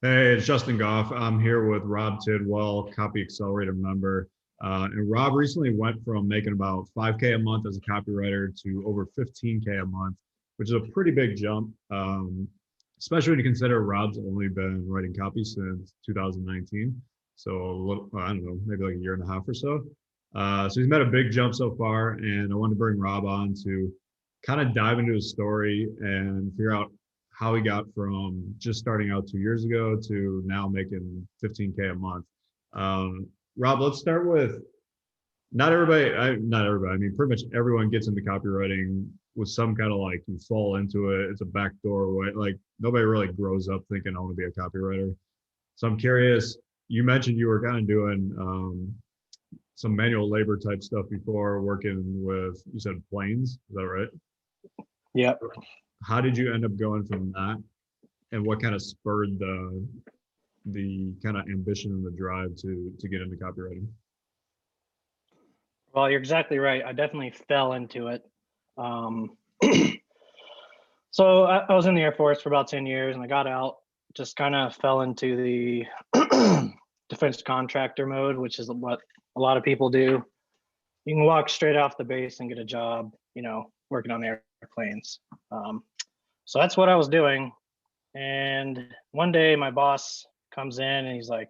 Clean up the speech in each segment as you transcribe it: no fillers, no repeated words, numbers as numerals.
Hey, it's Justin Goff. I'm here with Rob Tidwell, Copy Accelerator member. And Rob recently went from making about 5K a month as a copywriter to over 15K a month, which is a pretty big jump, especially when you consider Rob's only been writing copy since 2019. So a little, I don't know, maybe like a year and a half or so. So he's made a big jump so far, and I wanted to bring Rob on to kind of dive into his story and figure out how he got from just starting out 2 years ago to now making 15K a month. Um, Rob, let's start with not everybody. I mean, pretty much everyone gets into copywriting with some kind of like you fall into it. It's a back doorway. Like nobody really grows up thinking I want to be a copywriter. So I'm curious. You mentioned you were kind of doing some manual labor type stuff before working with, you said planes. Is that right? Yep. How did you end up going from that, and what kind of spurred the kind of ambition and the drive to get into copywriting? Well, you're exactly right. I definitely fell into it. Um, so I was in the Air Force for about 10 years and I got out, just kind of fell into the defense contractor mode, which is what a lot of people do. You can walk straight off the base and get a job, working on the airplanes. So that's what I was doing. And one day my boss comes in and he's like,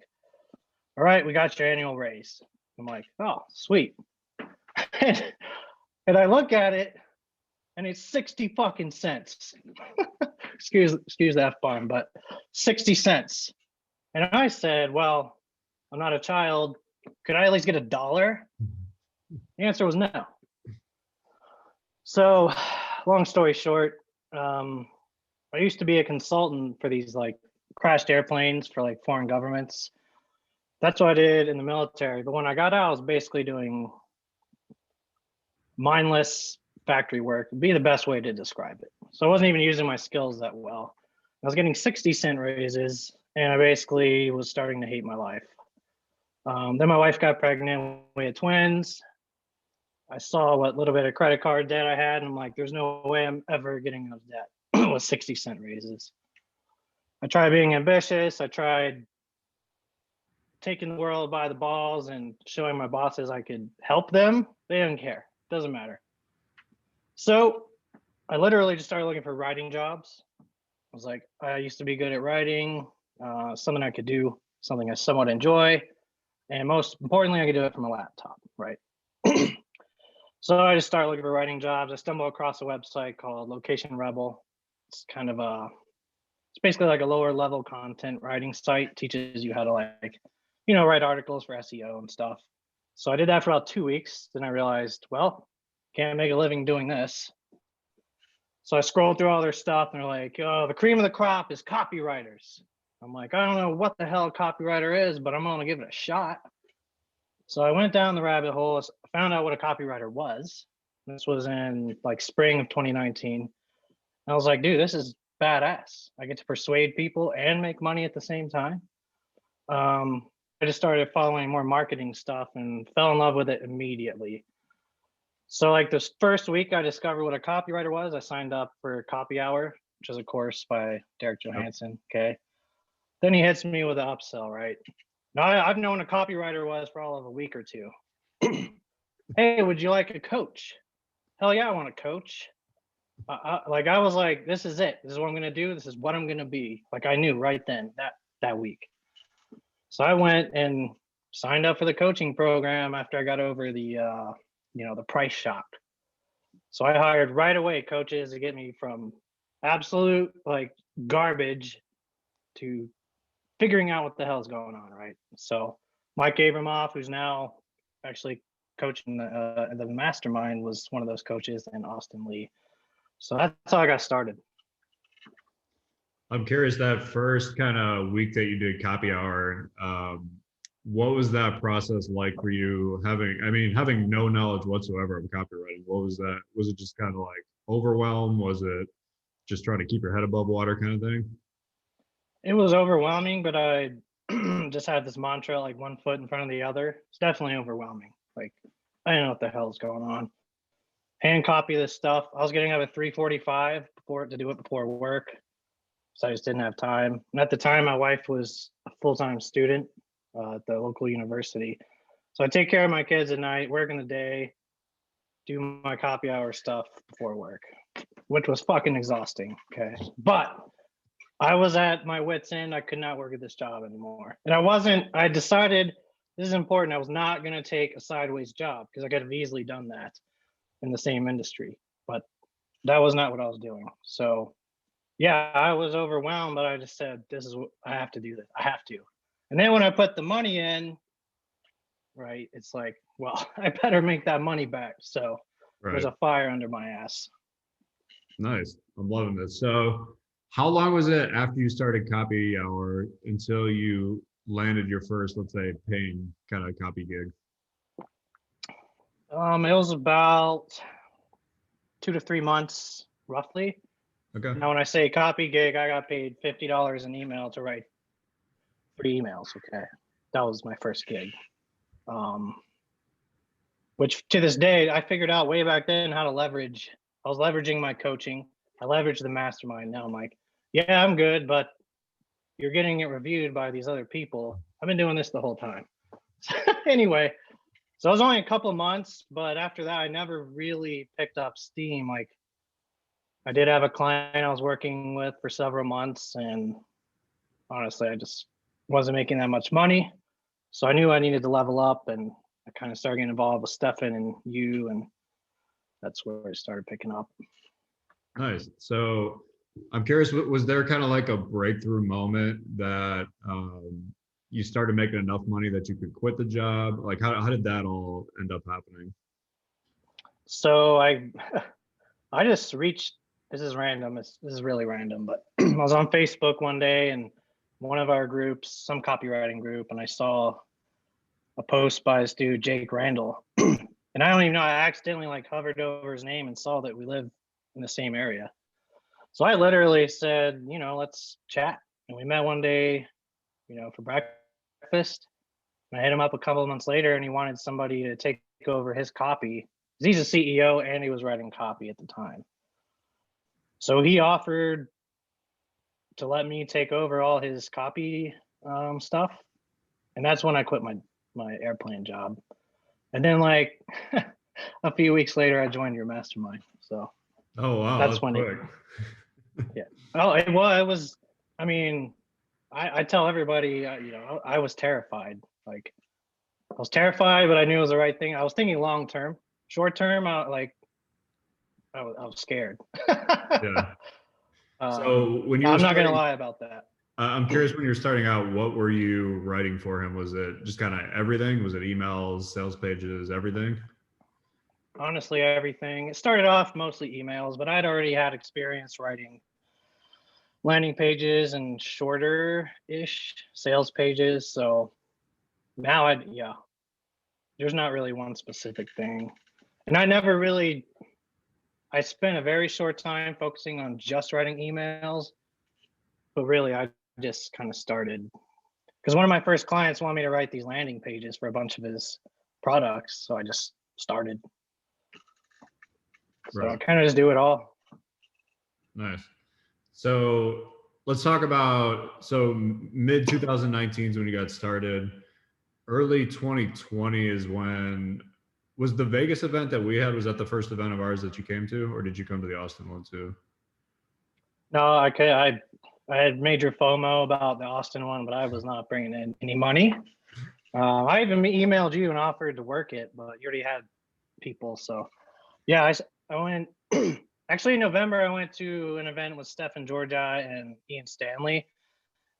"All right, we got your annual raise." I'm like, "Oh, sweet." And I look at it and it's 60 fucking cents. excuse the F-bomb, but 60 cents. And I said, "Well, I'm not a child. Could I at least get $1?" The answer was no. So long story short, I used to be a consultant for these like crashed airplanes for like foreign governments. That's what I did in the military. But when I got out, I was basically doing mindless factory work, would be the best way to describe it. So I wasn't even using my skills that well. I was getting 60-cent raises and I basically was starting to hate my life. Then my wife got pregnant. We had twins. I saw what little bit of credit card debt I had, and I'm like, there's no way I'm ever getting out of debt with 60-cent raises. I tried being ambitious. I tried taking the world by the balls and showing my bosses I could help them. They didn't care. Doesn't matter. So I literally just started looking for writing jobs. I was like, I used to be good at writing, something I could do, something I somewhat enjoy. And most importantly, I could do it from a laptop, right? So I just started looking for writing jobs. I stumbled across a website called Location Rebel. It's kind of it's basically like a lower level content writing site, teaches you how to write articles for SEO and stuff. So I did that for about 2 weeks. Then I realized, well, can't make a living doing this. So I scrolled through all their stuff and they're like, "Oh, the cream of the crop is copywriters." I'm like, I don't know what the hell a copywriter is, but I'm going to give it a shot. So I went down the rabbit hole, found out what a copywriter was. This was in like spring of 2019. And I was like, dude, this is badass. I get to persuade people and make money at the same time. I just started following more marketing stuff and fell in love with it immediately. So like this first week I discovered what a copywriter was. I signed up for Copy Hour, which is a course by Derek Johansson. Okay. Then he hits me with an upsell, right? Now I've known a copywriter was for all of a week or two. "Hey, would you like a coach?" Hell yeah, I want a coach. I was like, this is it. This is what I'm gonna do. This is what I'm gonna be. Like I knew right then that week. So I went and signed up for the coaching program after I got over the price shock. So I hired right away coaches to get me from absolute like garbage to figuring out what the hell's going on, right? So Mike Abramoff, who's now actually coaching the mastermind, was one of those coaches, and Austin Lee. So that's how I got started. I'm curious, that first kind of week that you did Copy Hour, what was that process like for you, having no knowledge whatsoever of copywriting? What was that? Was it just kind of like overwhelm? Was it just trying to keep your head above water kind of thing? It was overwhelming, but I just had this mantra, like one foot in front of the other. It's definitely overwhelming. Like I didn't know what the hell's going on. Hand copy this stuff. I was getting up at 3:45 to do it before work. So I just didn't have time. And at the time, my wife was a full-time student at the local university. So I take care of my kids at night, work in the day, do my copy hour stuff before work, which was fucking exhausting. Okay. But I was at my wit's end. I could not work at this job anymore. And I decided this is important. I was not going to take a sideways job because I could have easily done that in the same industry. But that was not what I was doing. So yeah, I was overwhelmed, but I just said, this is what I have to do this. I have to. And then when I put the money in, right, it's like, well, I better make that money back. So there's Right. a fire under my ass. Nice. I'm loving this. So how long was it after you started Copy Hour until you landed your first, let's say, paying kind of copy gig? It was about 2 to 3 months, roughly. Okay. Now, when I say copy gig, I got paid $50 an email to write 3 emails. Okay, that was my first gig. Which to this day, I figured out way back then how to leverage. I was leveraging my coaching. I leveraged the mastermind. Now I'm like, yeah, I'm good, but you're getting it reviewed by these other people. I've been doing this the whole time. Anyway, so it was only a couple of months, but after that, I never really picked up steam. Like, I did have a client I was working with for several months, and honestly, I just wasn't making that much money. So I knew I needed to level up, and I kind of started getting involved with Stefan and you, and that's where it started picking up. Nice. So I'm curious, was there kind of like a breakthrough moment that you started making enough money that you could quit the job? Like how did that all end up happening? So I just reached, this is random, this is really random, but I was on Facebook one day and one of our groups, some copywriting group, and I saw a post by this dude, Jake Randall. And I don't even know, I accidentally like hovered over his name and saw that we live in the same area. So I literally said, let's chat. And we met one day, for breakfast. And I hit him up a couple of months later, and he wanted somebody to take over his copy. He's a CEO and he was writing copy at the time. So he offered to let me take over all his copy stuff. And that's when I quit my airplane job. And then like a few weeks later, I joined your mastermind. So Oh, wow. that's when quick. Yeah. Oh, it was, I mean, I tell everybody, I was terrified. Like, I was terrified, but I knew it was the right thing. I was thinking long term. Short term, I was scared. Yeah. So when you were I'm not gonna starting, lie about that. I'm curious, when you're starting out, what were you writing for him? Was it just kind of everything? Was it emails, sales pages, everything? Honestly, everything. It started off mostly emails, but I'd already had experience writing landing pages and shorter-ish sales pages. So now there's not really one specific thing. And I spent a very short time focusing on just writing emails, but really I just kind of started because one of my first clients wanted me to write these landing pages for a bunch of his products. So I just started. So Right. I kind of just do it all. Nice. So let's talk about, mid 2019 is when you got started. Early 2020 is when, was the Vegas event that we had, was that the first event of ours that you came to, or did you come to the Austin one too? No, I had major FOMO about the Austin one, but I was not bringing in any money. I even emailed you and offered to work it, but you already had people. So yeah, I went, actually in November, I went to an event with Stefan Georgia and Ian Stanley,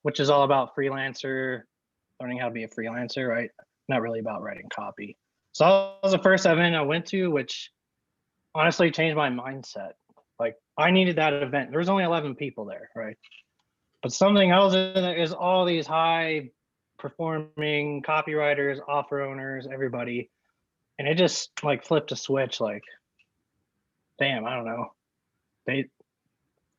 which is all about learning how to be a freelancer, right? Not really about writing copy. So that was the first event I went to, which honestly changed my mindset. Like, I needed that event. There was only 11 people there, right? But something else in there is all these high performing copywriters, offer owners, everybody. And it just like flipped a switch, like, damn, I don't know.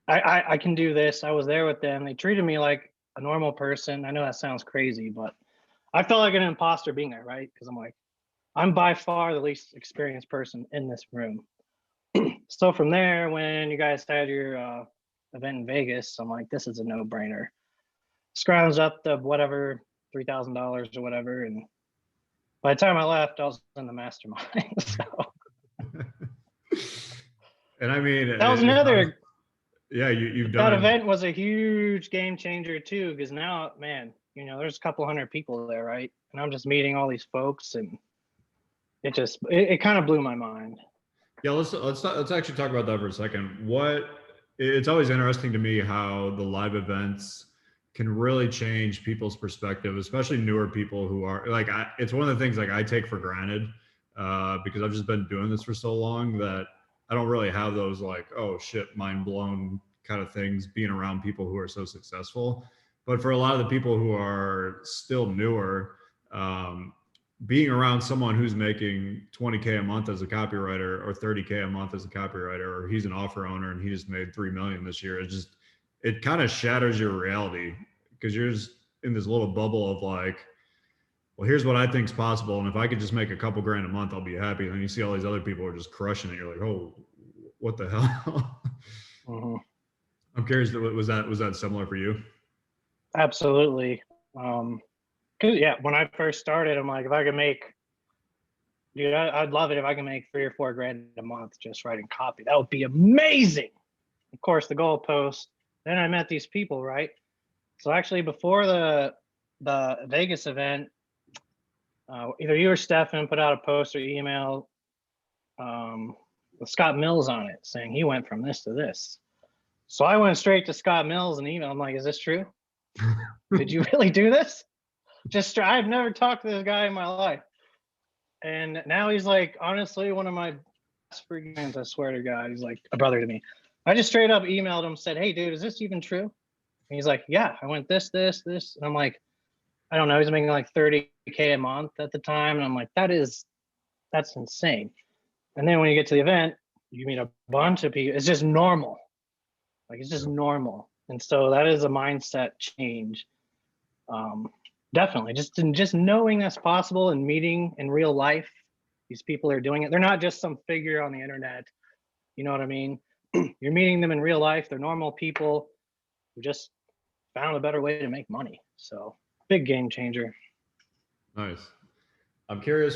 I can do this. I was there with them. They treated me like a normal person. I know that sounds crazy, but I felt like an imposter being there, right? Because I'm like, I'm by far the least experienced person in this room. So from there, when you guys had your event in Vegas. I'm like, this is a no-brainer. Scrounged up the whatever $3,000 or whatever, and by the time I left, I was in the mastermind. So And I mean, that was another. Yeah, you've That done. event was a huge game changer too, because now, man, there's a couple hundred people there, right? And I'm just meeting all these folks, and it kind of blew my mind. Yeah, let's actually talk about that for a second. It's always interesting to me how the live events can really change people's perspective, especially newer people who are like, it's one of the things like I take for granted because I've just been doing this for so long that I don't really have those like, oh shit, mind blown kind of things being around people who are so successful. But for a lot of the people who are still newer, being around someone who's making 20K a month as a copywriter or 30K a month as a copywriter, or he's an offer owner and he just made 3 million this year, it kind of shatters your reality because you're just in this little bubble of like, well, here's what I think is possible. And if I could just make a couple grand a month, I'll be happy. And then you see all these other people are just crushing it. You're like, oh, what the hell? Mm-hmm. I'm curious, was that similar for you? Absolutely. Cause yeah, when I first started, I'm like, if I could make, dude, I'd love it if I can make 3 or 4 grand a month just writing copy. That would be amazing. Of course, the goalpost. Then I met these people, right? So actually, before the Vegas event, either you or Stefan put out a post or email with Scott Mills on it saying he went from this to this. So I went straight to Scott Mills and emailed. I'm like, is this true? Did you really do this? I've never talked to this guy in my life. And now he's like, honestly, one of my best friends, I swear to God, he's like a brother to me. I just straight up emailed him, said, hey, dude, is this even true? And he's like, yeah, I went this. And I'm like, I don't know. He's making like 30K a month at the time. And I'm like, that's insane. And then when you get to the event, you meet a bunch of people. It's just normal. Like, it's just normal. And so that is a mindset change. Definitely just knowing that's possible and meeting in real life, these people are doing it. They're not just some figure on the internet. You know what I mean? You're meeting them in real life. They're normal people who just found a better way to make money. So big game changer. Nice. I'm curious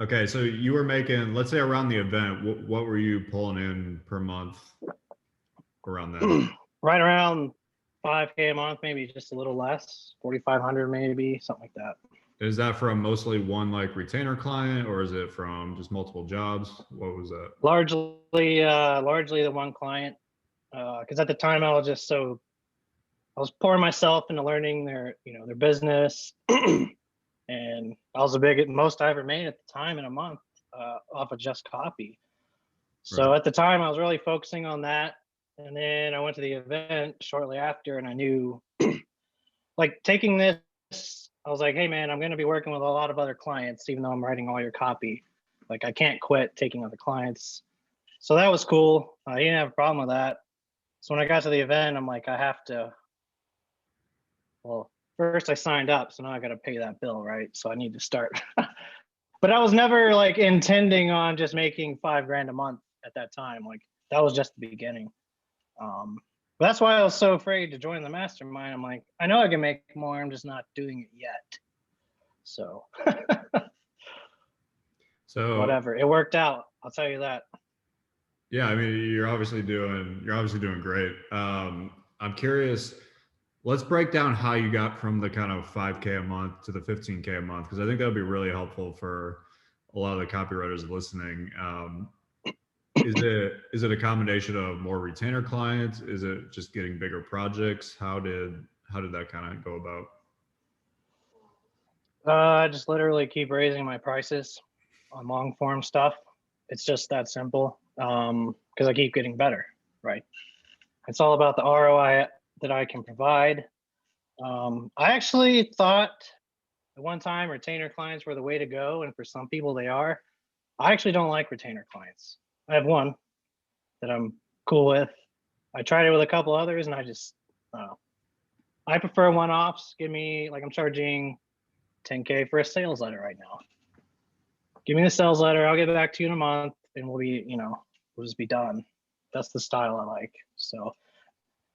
okay, so you were making, let's say around the event, what were you pulling in per month around that? Right around 5K a month, maybe just a little less, 4,500 maybe, something like that. Is that from mostly one like retainer client, or is it from just multiple jobs? What was that? Largely the one client, because at the time I was pouring myself into learning their business, and I was the most I ever made at the time in a month off of just copy. So Right. at the time I was really focusing on that. And then I went to the event shortly after, and I knew like taking this, I was like, hey man, I'm going to be working with a lot of other clients, even though I'm writing all your copy. Like, I can't quit taking other clients. So that was cool. I didn't have a problem with that. So when I got to the event, I'm like, well, first I signed up. So now I got to pay that bill, right? So I need to start. But I was never like intending on just making 5 grand a month at that time. Like, that was just the beginning. But that's why I was so afraid to join the mastermind. I'm like, I know I can make more. I'm just not doing it yet. So, whatever. It worked out. I'll tell you that. Yeah, I mean, you're obviously doing great. I'm curious. Let's break down how you got from the kind of 5K a month to the 15K a month, because I think that would be really helpful for a lot of the copywriters listening. Is it a combination of more retainer clients? Is it just getting bigger projects? How did that kind of go about? I just literally keep raising my prices on long form stuff. It's just that simple. Because I keep getting better, right? It's all about the ROI that I can provide. I actually thought at one time retainer clients were the way to go, and for some people they are. I actually don't like retainer clients. I have one that I'm cool with. I tried it with a couple others, and I prefer one-offs. Give me, like, I'm charging 10K for a sales letter right now. Give me the sales letter. I'll get back to you in a month, and we'll just be done. that's the style I like. So,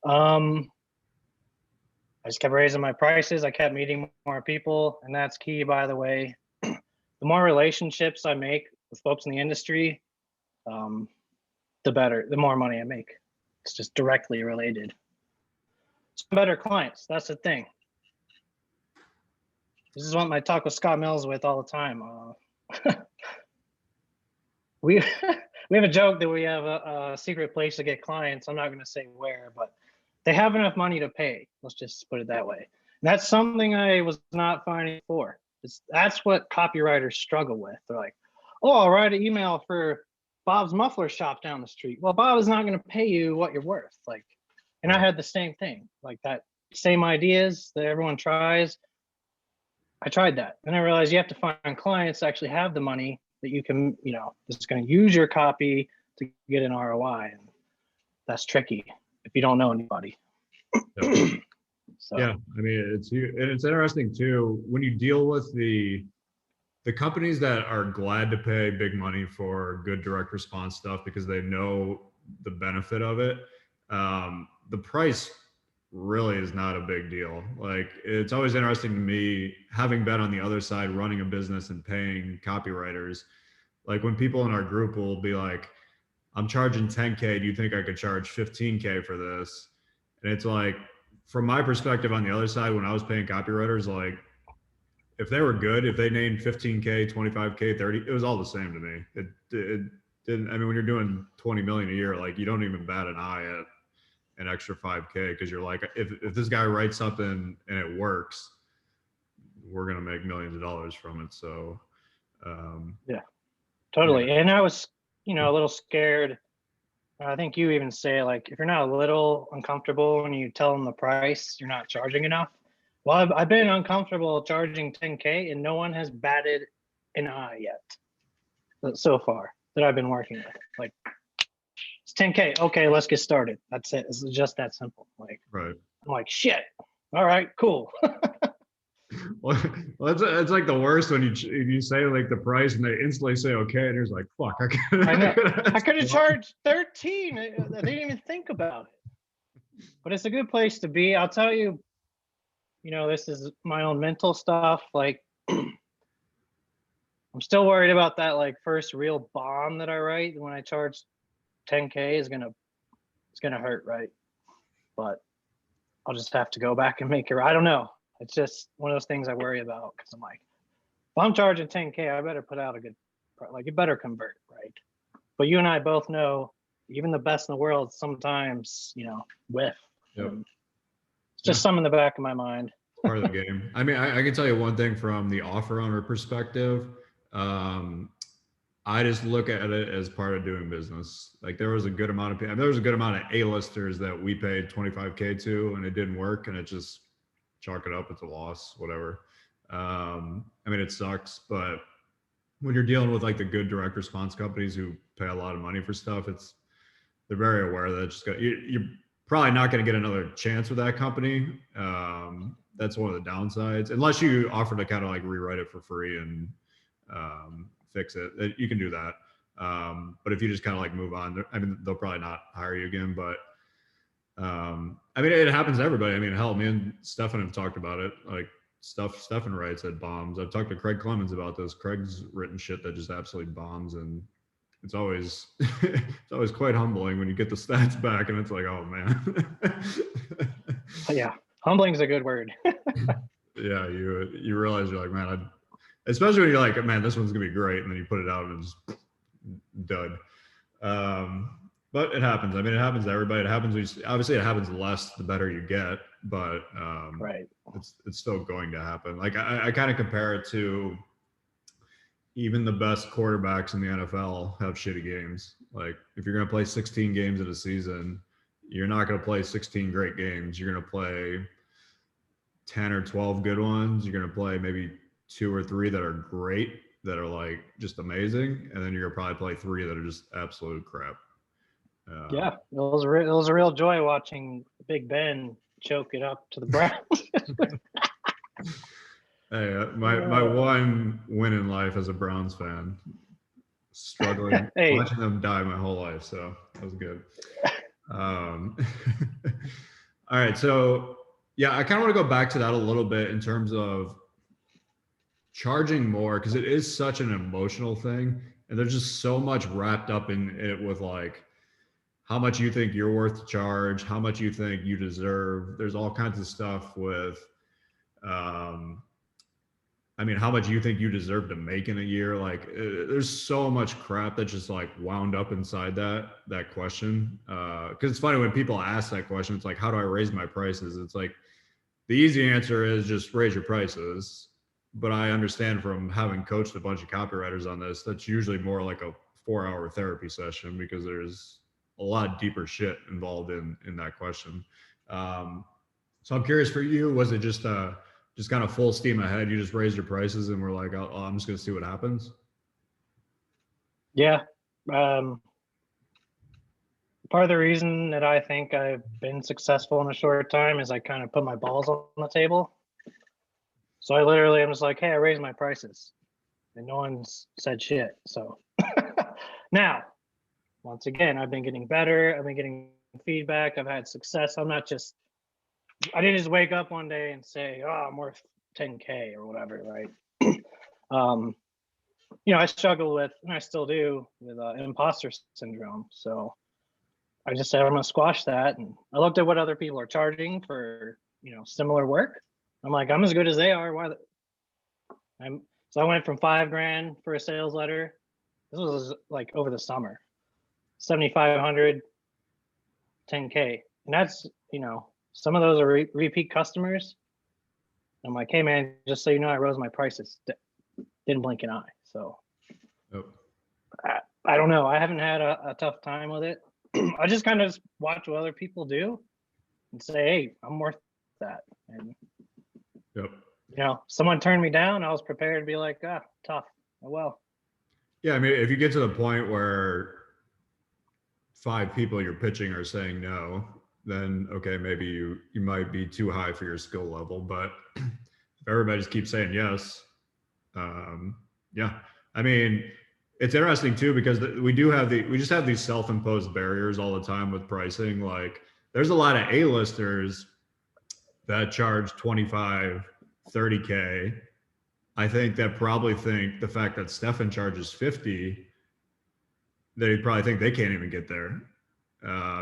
I just kept raising my prices. I kept meeting more people, and that's key, by the way. The more relationships I make with folks in the industry, the better, the more money I make. It's just directly related. Some better clients. That's the thing. This is what I talk with Scott Mills with all the time. We we have a joke that we have a secret place to get clients. I'm not going to say where, but they have enough money to pay. Let's just put it that way. And that's something I was not finding before. That's what copywriters struggle with. They're like, oh, I'll write an email for Bob's muffler shop down the street. Well, Bob is not going to pay you what you're worth. Like, and I had the same thing, like that same ideas that everyone tries. I tried that. Then I realized you have to find clients that actually have the money that you can, that's going to use your copy to get an ROI. And that's tricky if you don't know anybody. Yeah. So. Yeah, I mean, it's interesting too when you deal with the companies that are glad to pay big money for good direct response stuff because they know the benefit of it. The price really is not a big deal. Like, it's always interesting to me, having been on the other side running a business and paying copywriters, like when people in our group will be like, I'm charging 10K, do you think I could charge 15K for this? And it's like, from my perspective on the other side, when I was paying copywriters, like, if they were good, if they named 15K, 25K, 30, it was all the same to me. It didn't, I mean, when you're doing 20 million a year, like, you don't even bat an eye at an extra 5K, because you're like, if this guy writes something and it works, we're going to make millions of dollars from it. So, yeah, totally. Yeah. And I was, a little scared. I think you even say, like, if you're not a little uncomfortable when you tell them the price, you're not charging enough. Well, I've been uncomfortable charging 10K and no one has batted an eye yet so far that I've been working with. Like, it's 10K. Okay, let's get started. That's it. It's just that simple. Like, Right. I'm like, shit. All right, cool. Well, it's like the worst when you say like the price and they instantly say okay, and you're like, fuck, I could have charged 13. They didn't even think about it. But it's a good place to be. I'll tell you, this is my own mental stuff. Like, I'm still worried about that, like, first real bomb that I write when I charge 10K it's gonna hurt, right? But I'll just have to go back and make it. I don't know. It's just one of those things I worry about, because I'm like, if I'm charging 10K, I better put out a good, like, it better convert, right? But you and I both know, even the best in the world sometimes, whiff. Yep. It's just some in the back of my mind. Part of the game. I mean, I can tell you one thing from the offer owner perspective. I just look at it as part of doing business. Like, there was a good amount of people, there was a good amount of A-listers that we paid 25K to, and it didn't work, and it just chalk it up. It's a loss, whatever. I mean, it sucks, but when you're dealing with like the good direct response companies who pay a lot of money for stuff, they're very aware that it's just you're probably not going to get another chance with that company. That's one of the downsides, unless you offer to kind of like rewrite it for free and fix it. You can do that. But if you just kind of like move on, I mean, they'll probably not hire you again, but I mean, it happens to everybody. I mean, hell, me and Stefan have talked about it. Like, Stefan writes at bombs. I've talked to Craig Clemens about this. Craig's written shit that just absolutely bombs, and it's always it's always quite humbling when you get the stats back and it's like, oh man. Yeah, humbling is a good word. Yeah, you realize you're like, man, especially when you're like, man, this one's gonna be great, and then you put it out and it's dud. But it happens. I mean, it happens to everybody. It happens. Obviously, it happens less the better you get, but right. It's still going to happen. Like, I kind of compare it to even the best quarterbacks in the NFL have shitty games. Like, if you're going to play 16 games in a season, you're not going to play 16 great games. You're going to play 10 or 12 good ones. You're going to play maybe 2 or 3 that are great, that are like just amazing, and then you're going to probably play 3 that are just absolute crap. Yeah, it was a real joy watching Big Ben choke it up to the Browns. Hey, my one win in life as a Browns fan. struggling, Hey, watching them die my whole life. So that was good. Um, all right. So yeah, I kind of want to go back to that a little bit in terms of charging more, because it is such an emotional thing. And there's just so much wrapped up in it with like how much you think you're worth to charge, how much you think you deserve. There's all kinds of stuff with, um, I mean, how much you think you deserve to make in a year. Like, there's so much crap that just like wound up inside that question. Because it's funny when people ask that question, it's like, how do I raise my prices? It's like the easy answer is just raise your prices. But I understand from having coached a bunch of copywriters on this, that's usually more like a 4-hour therapy session, because there's a lot deeper shit involved in that question. Um, so I'm curious for you, was it just kind of full steam ahead? You just raised your prices and were like, oh, I'm just going to see what happens? yeah. Um, Part of the reason that I think I've been successful in a short time is I kind of put my balls on the table. So I literally am just like, hey, I raised my prices, and no one's said shit. So now, once again, I've been getting better. I've been getting feedback. I've had success. I didn't just wake up one day and say, oh, I'm worth 10K or whatever, right? um, I struggle with, and I still do, with imposter syndrome. So I just said I'm going to squash that, and I looked at what other people are charging for, similar work. I'm like, I'm as good as they are. So I went from $5,000 for a sales letter. This was like over the summer, 7,500, 10K, and that's some of those are repeat customers. I'm like, hey man, just so you know, I rose my prices. Didn't blink an eye. So Oh. I don't know. I haven't had a tough time with it. I just kind of watch what other people do and say, hey, I'm worth that. And Yep. someone turned me down. I was prepared to be like, tough. Oh well. Yeah, I mean, if you get to the point where 5 people you're pitching are saying no, then okay, maybe you might be too high for your skill level. But if everybody just keeps saying yes, yeah, I mean, it's interesting too, because we just have these self-imposed barriers all the time with pricing. Like, there's a lot of A-listers that charge 25, 30K. I think that probably think the fact that Stefan charges 50, they probably think they can't even get there,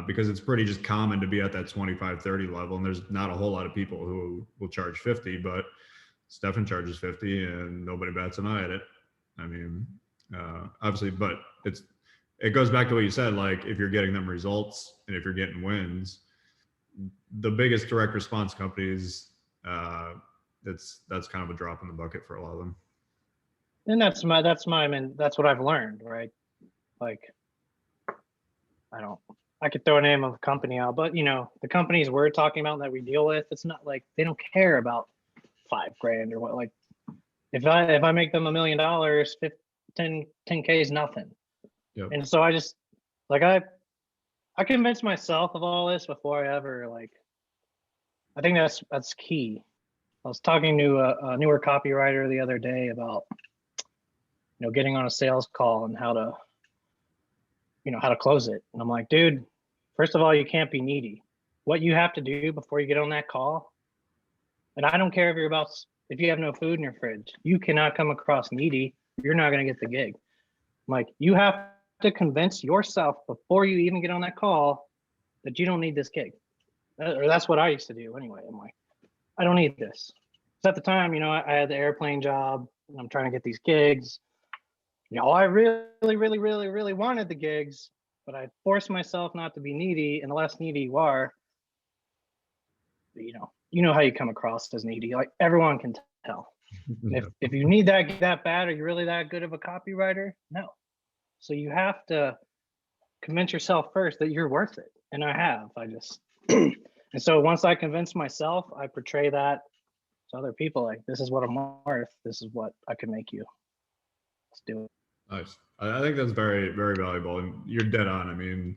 because it's pretty just common to be at that 25, 30 level. And there's not a whole lot of people who will charge 50, but Stefan charges 50 and nobody bats an eye at it. I mean, obviously, but it goes back to what you said. Like, if you're getting them results and if you're getting wins, the biggest direct response companies, that's kind of a drop in the bucket for a lot of them. And that's what I've learned, right? Like, I could throw a name of a company out, but the companies we're talking about that we deal with, it's not like they don't care about $5,000 or what. Like, if I make them $1 million, 10K is nothing. Yep. And so I just like I convinced myself of all this before I ever I think that's key. I was talking to a newer copywriter the other day about getting on a sales call and how to close it. And I'm like, dude, first of all, you can't be needy. What you have to do before you get on that call, and I don't care if you have no food in your fridge, you cannot come across needy. You're not going to get the gig. I'm like, you have to convince yourself before you even get on that call that you don't need this gig. Or that's what I used to do anyway. I'm like, I don't need this. So at the time, I had the airplane job and I'm trying to get these gigs. I really, really, really, really wanted the gigs, but I forced myself not to be needy. And the less needy you are, you know how you come across as needy. Like, everyone can tell. If you need that bad, are you really that good of a copywriter? No. So you have to convince yourself first that you're worth it. And I have. And so once I convince myself, I portray that to other people. Like, this is what I'm worth. This is what I can make you. Let's do it. Nice. I think that's very, very valuable, and you're dead on. I mean,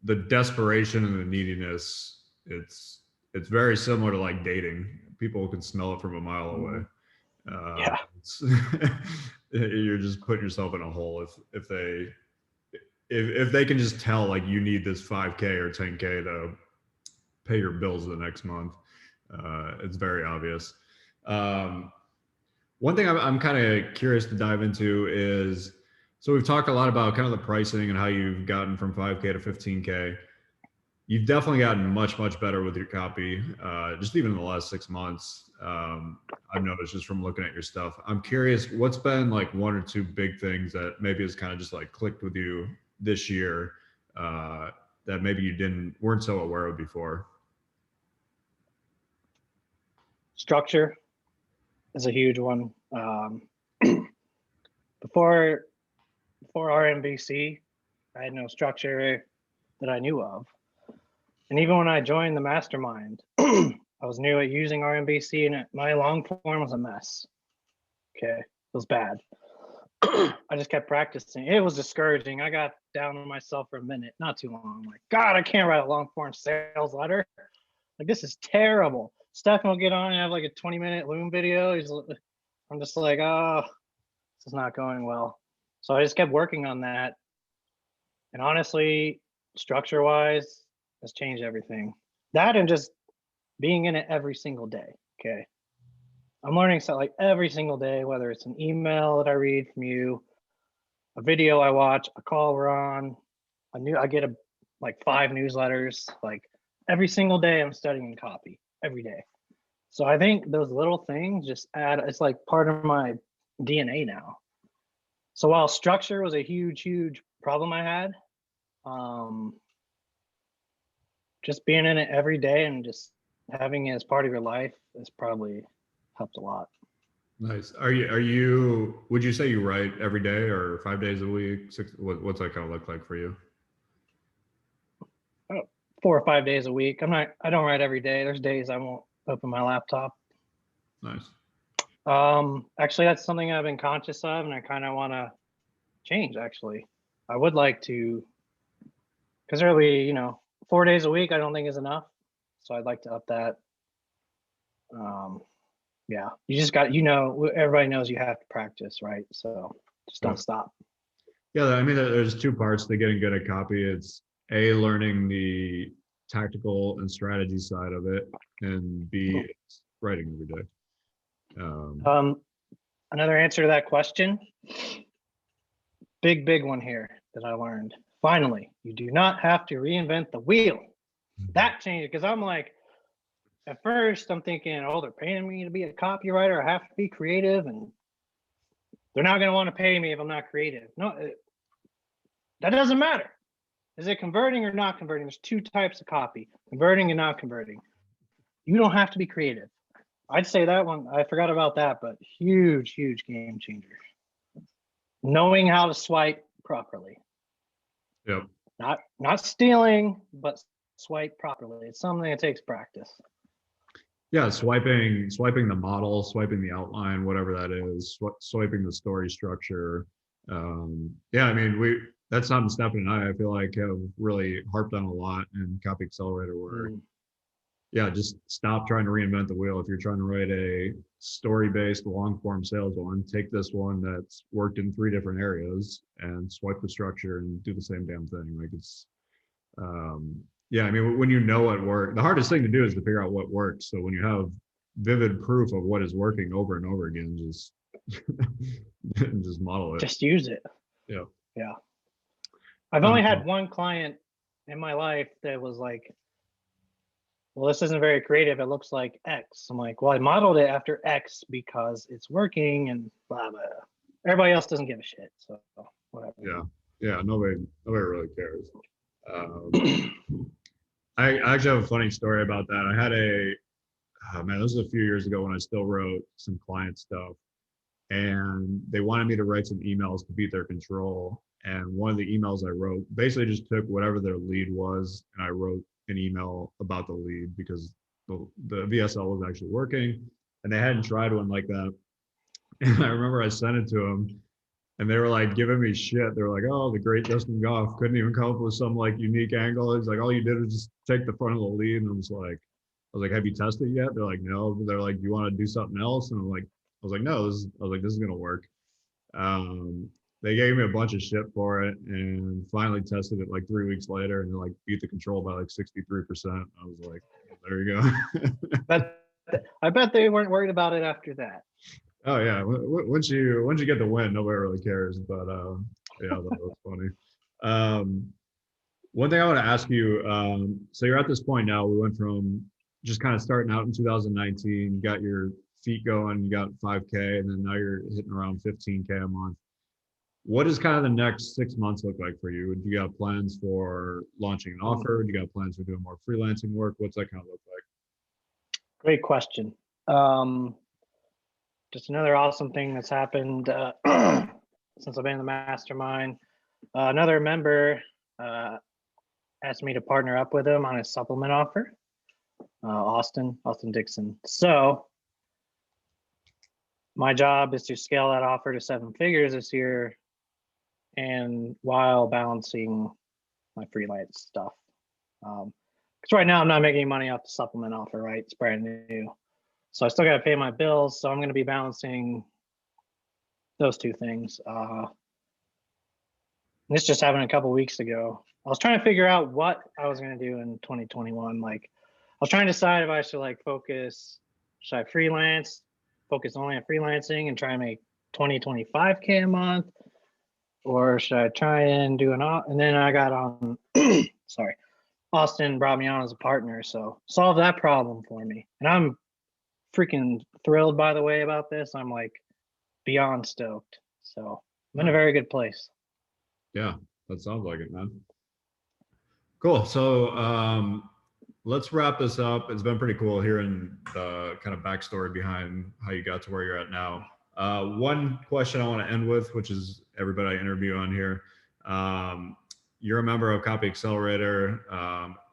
the desperation and the neediness, it's very similar to like dating. People can smell it from a mile away. Yeah. It's you're just putting yourself in a hole if they can just tell like you need this 5K or 10K to pay your bills the next month. It's very obvious. Um, One thing I'm kind of curious to dive into is, so we've talked a lot about kind of the pricing and how you've gotten from 5K to 15K. You've definitely gotten much, much better with your copy, just even in the last 6 months. I've noticed just from looking at your stuff. I'm curious, what's been like one or two big things that maybe has kind of just like clicked with you this year, that maybe you weren't so aware of before? Structure is a huge one. Before RMBC, I had no structure that I knew of. And even when I joined the mastermind, I was new at using RMBC, and my long form was a mess. Okay, it was bad. I just kept practicing. It was discouraging. I got down on myself for a minute, not too long. I'm like, God, I can't write a long form sales letter. Like, this is terrible. Stefan will get on and have like a 20-minute Loom video. I'm just like, oh, this is not going well. So I just kept working on that. And honestly, structure wise, has changed everything. That and just being in it every single day. Okay. I'm learning stuff like every single day, whether it's an email that I read from you, a video I watch, a call we're on, I get like 5 newsletters. Like every single day I'm studying copy every day. So I think those little things just add, it's like part of my DNA now. So while structure was a huge, huge problem I had, just being in it every day and just having it as part of your life has probably helped a lot. Nice. Would you say you write every day or 5 days a week? What's that kind of look like for you? 4 or 5 days a week. I don't write every day. There's days I won't open my laptop. Nice. Actually, that's something I've been conscious of, and I kind of want to change. Actually, I would like to, because really, 4 days a week I don't think is enough. So I'd like to up that. Yeah, you just got, everybody knows you have to practice, right? So just don't stop. Yeah, I mean, there's two parts to getting good at copy. It's A, learning the tactical and strategy side of it, and B, it's writing every day. Another answer to that question, big one here that I learned. Finally, you do not have to reinvent the wheel. That changed, because I'm like, at first I'm thinking, oh, they're paying me to be a copywriter. I have to be creative, and they're not going to want to pay me if I'm not creative. No, that doesn't matter. Is it converting or not converting? There's 2 types of copy, converting and not converting. You don't have to be creative. I'd say that one, I forgot about that, but huge game changer. Knowing how to swipe properly. Yep. Not stealing, but swipe properly. It's something that takes practice. Yeah, swiping the model, swiping the outline, whatever that is, swiping the story structure. Yeah, I mean, that's something Stefan and I feel like have really harped on a lot in Copy Accelerator work. Yeah, just stop trying to reinvent the wheel. If you're trying to write a story-based long form sales one, take this one that's worked in 3 different areas and swipe the structure and do the same damn thing. Like it's, yeah, I mean, when you know what works, the hardest thing to do is to figure out what works. So when you have vivid proof of what is working over and over again, just just model it. Just use it. Yeah. Yeah. I've only had one client in my life that was like, well, this isn't very creative. It looks like X. I'm like, well, I modeled it after X because it's working and blah, blah. Everybody else doesn't give a shit. So whatever. Yeah. Nobody really cares. I actually have a funny story about that. I had this was a few years ago when I still wrote some client stuff, and they wanted me to write some emails to beat their control. And one of the emails I wrote basically just took whatever their lead was, and I wrote an email about the lead because the VSL was actually working, and they hadn't tried one like that. And I remember I sent it to them, and they were like giving me shit. They were like, "Oh, the great Justin Goff couldn't even come up with some like unique angle." It's like all you did was just take the front of the lead, and I was like, "Have you tested yet?" They're like, "No." They're like, "Do you want to do something else?" And I'm like, was like, no, this is gonna work. They gave me a bunch of shit for it, and finally tested it like 3 weeks later, and like beat the control by like 63%. I was like, there you go. But I bet they weren't worried about it after that. Oh yeah, once you get the win, nobody really cares. But yeah, that was funny. Um, One thing I want to ask you, so you're at this point now. We went from just kind of starting out in 2019, got your feet going, you got 5K, and then now you're hitting around 15K a month. What does kind of the next 6 months look like for you? Do you got plans for launching an offer? Do you got plans for doing more freelancing work? What's that kind of look like? Great question. Just another awesome thing that's happened since I've been in the mastermind. Another member asked me to partner up with him on a supplement offer. Austin Dixon. So my job is to scale that offer to 7 figures this year, and while balancing my freelance stuff. Because right now I'm not making any money off the supplement offer, right? It's brand new. So I still got to pay my bills. So I'm going to be balancing those two things. This just happened a couple weeks ago. I was trying to figure out what I was going to do in 2021. Like, I was trying to decide if I should like focus, should I freelance, focus only on freelancing and try and make 25K a month, or should I try and do and then I got on, sorry, Austin brought me on as a partner. So solve that problem for me. And I'm freaking thrilled, by the way, about this. I'm like beyond stoked. So I'm in a very good place. Yeah, that sounds like it, man. Cool. So let's wrap this up. It's been pretty cool hearing the kind of backstory behind how you got to where you're at now. One question I want to end with, which is everybody I interview on here. You're a member of Copy Accelerator.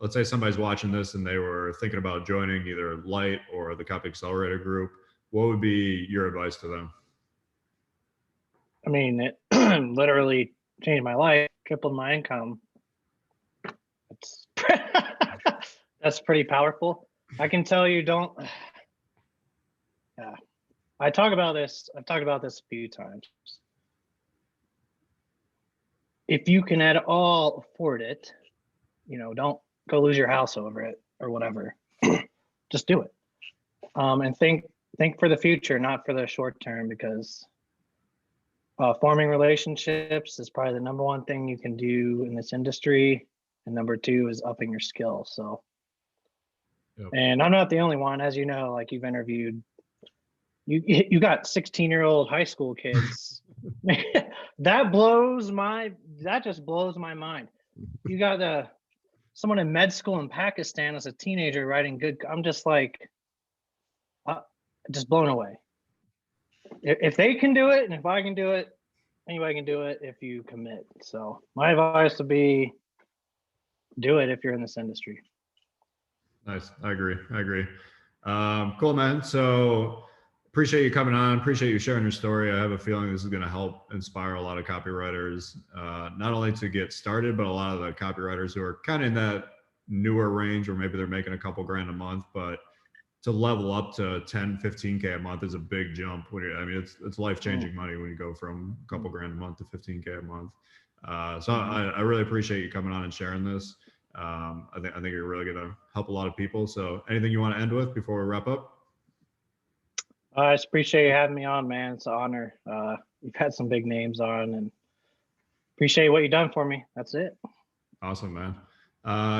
Let's say somebody's watching this and they were thinking about joining either Light or the Copy Accelerator group. What would be your advice to them? I mean, it literally changed my life, tripled my income. That's pretty powerful. I can tell you, don't. Yeah, I've talked about this a few times. If you can at all afford it, don't go lose your house over it or whatever. Just do it. And think for the future, not for the short term, because forming relationships is probably the number one thing you can do in this industry. And number 2 is upping your skills. So, yep. And I'm not the only one, as you know, like you've interviewed, you got 16-year-old high school kids. That just blows my mind. You got someone in med school in Pakistan as a teenager writing good. I'm just like, just blown away. If they can do it, and if I can do it, anybody can do it if you commit. So my advice would be, do it if you're in this industry. Nice. I agree. Cool, man. So appreciate you coming on. Appreciate you sharing your story. I have a feeling this is going to help inspire a lot of copywriters, not only to get started, but a lot of the copywriters who are kind of in that newer range, or maybe they're making a couple grand a month, but to level up to 10, 15K a month is a big jump. It's life-changing money when you go from a couple grand a month to 15K a month. So I really appreciate you coming on and sharing this. I think you're really going to help a lot of people. So anything you want to end with before we wrap up? I just appreciate you having me on, man. It's an honor. You've had some big names on, and appreciate what you've done for me. That's it. Awesome, man.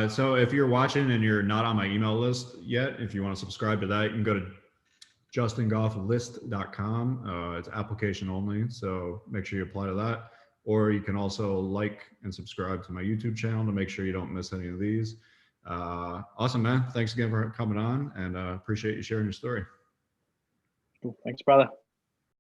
So if you're watching and you're not on my email list yet, if you want to subscribe to that, you can go to justingofflist.com. It's application only, so make sure you apply to that. Or you can also like and subscribe to my YouTube channel to make sure you don't miss any of these. Awesome, man. Thanks again for coming on, and appreciate you sharing your story. Cool. Thanks, brother.